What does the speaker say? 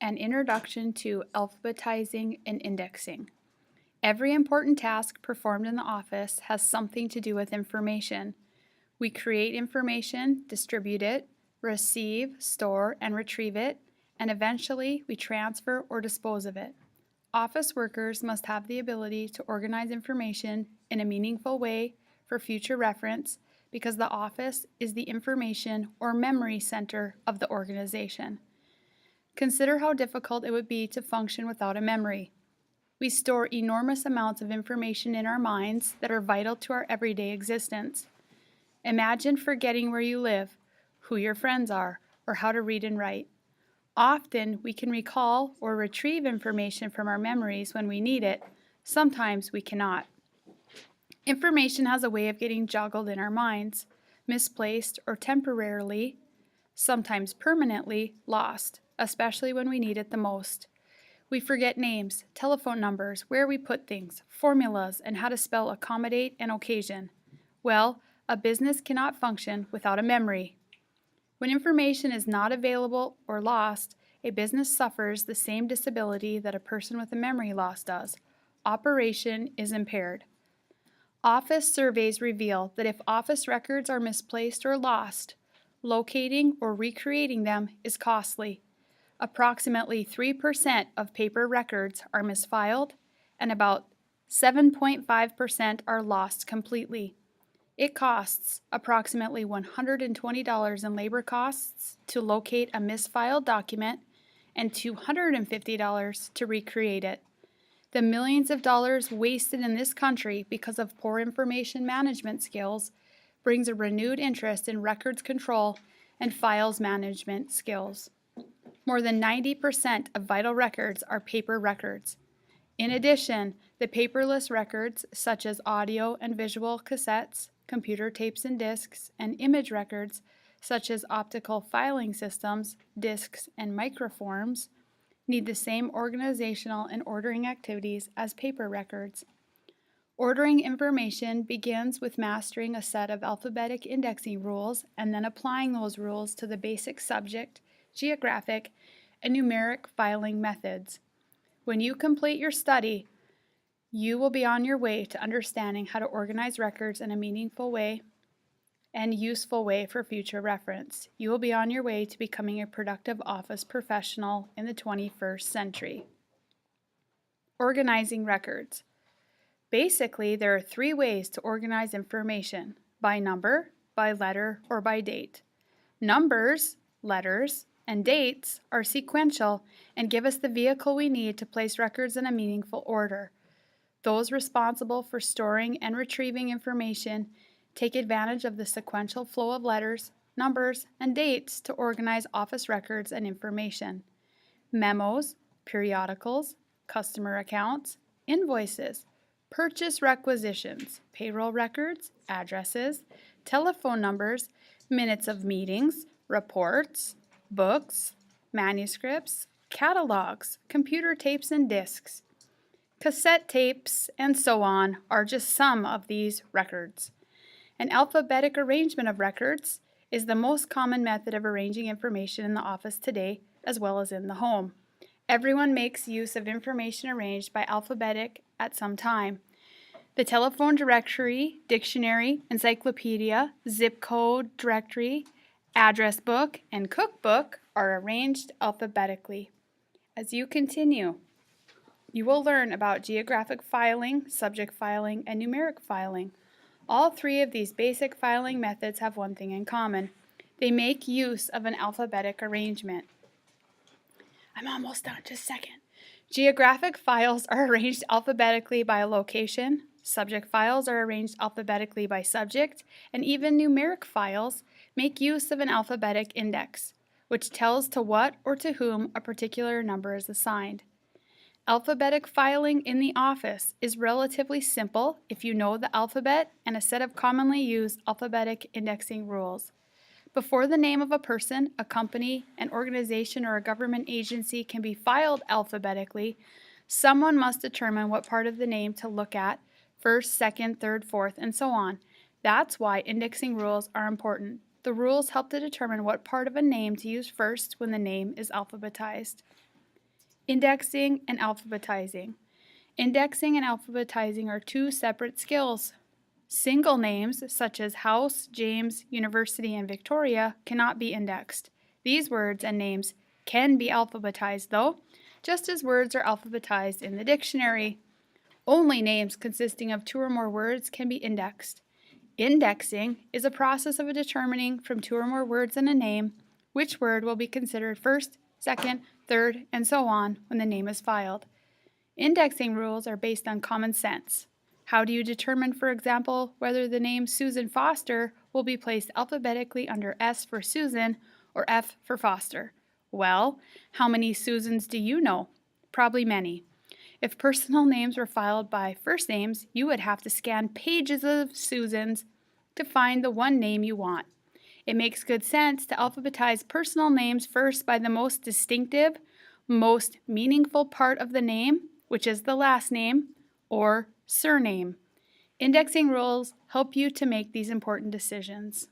An Introduction to Alphabetizing and Indexing. Every important task performed in the office has something to do with information. We create information, distribute it, receive, store, and retrieve it, and eventually we transfer or dispose of it. Office workers must have the ability to organize information in a meaningful way for future reference because the office is the information or memory center of the organization. Consider how difficult it would be to function without a memory. We store enormous amounts of information in our minds that are vital to our everyday existence. Imagine forgetting where you live, who your friends are, or how to read and write. Often we can recall or retrieve information from our memories when we need it. Sometimes we cannot. Information has a way of getting joggled in our minds, misplaced or temporarily, sometimes permanently, lost, especially when we need it the most. We forget names, telephone numbers, where we put things, formulas, and how to spell accommodate and occasion. Well, a business cannot function without a memory. When information is not available or lost, a business suffers the same disability that a person with a memory loss does. Operation is impaired. Office surveys reveal that if office records are misplaced or lost, locating or recreating them is costly. Approximately 3% of paper records are misfiled, and about 7.5% are lost completely. It costs approximately $120 in labor costs to locate a misfiled document and $250 to recreate it. The millions of dollars wasted in this country because of poor information management skills brings a renewed interest in records control and files management skills. More than 90% of vital records are paper records. In addition, the paperless records, such as audio and visual cassettes, computer tapes and discs, and image records, such as optical filing systems, discs, and microforms, need the same organizational and ordering activities as paper records. Ordering information begins with mastering a set of alphabetic indexing rules and then applying those rules to the basic subject, geographic, and numeric filing methods. When you complete your study, you will be on your way to understanding how to organize records in a meaningful way and useful way for future reference. You will be on your way to becoming a productive office professional in the 21st century. Organizing records. Basically, there are 3 ways to organize information: by number, by letter, or by date. Numbers, letters, and dates are sequential and give us the vehicle we need to place records in a meaningful order. Those responsible for storing and retrieving information take advantage of the sequential flow of letters, numbers, and dates to organize office records and information. Memos, periodicals, customer accounts, invoices, purchase requisitions, payroll records, addresses, telephone numbers, minutes of meetings, reports, books, manuscripts, catalogs, computer tapes and discs, cassette tapes, and so on are just some of these records. An alphabetic arrangement of records is the most common method of arranging information in the office today, as well as in the home. Everyone makes use of information arranged by alphabetic at some time. The telephone directory, dictionary, encyclopedia, zip code directory, address book, and cookbook are arranged alphabetically. As you continue, you will learn about geographic filing, subject filing, and numeric filing. All 3 of these basic filing methods have one thing in common. They make use of an alphabetic arrangement. I'm almost done, just a second. Geographic files are arranged alphabetically by location, subject files are arranged alphabetically by subject, and even numeric files make use of an alphabetic index, which tells to what or to whom a particular number is assigned. Alphabetic filing in the office is relatively simple if you know the alphabet and a set of commonly used alphabetic indexing rules. Before the name of a person, a company, an organization, or a government agency can be filed alphabetically, someone must determine what part of the name to look at, first, second, third, fourth, and so on. That's why indexing rules are important. The rules help to determine what part of a name to use first when the name is alphabetized. Indexing and alphabetizing. Indexing and alphabetizing are two separate skills. Single names, such as House, James, University, and Victoria, cannot be indexed. These words and names can be alphabetized, though, just as words are alphabetized in the dictionary. Only names consisting of two or more words can be indexed. Indexing is a process of determining from two or more words in a name which word will be considered first, second, third, and so on when the name is filed. Indexing rules are based on common sense. How do you determine, for example, whether the name Susan Foster will be placed alphabetically under S for Susan or F for Foster? Well, how many Susans do you know? Probably many. If personal names were filed by first names, you would have to scan pages of Susans to find the one name you want. It makes good sense to alphabetize personal names first by the most distinctive, most meaningful part of the name, which is the last name, or surname. Indexing rules help you to make these important decisions.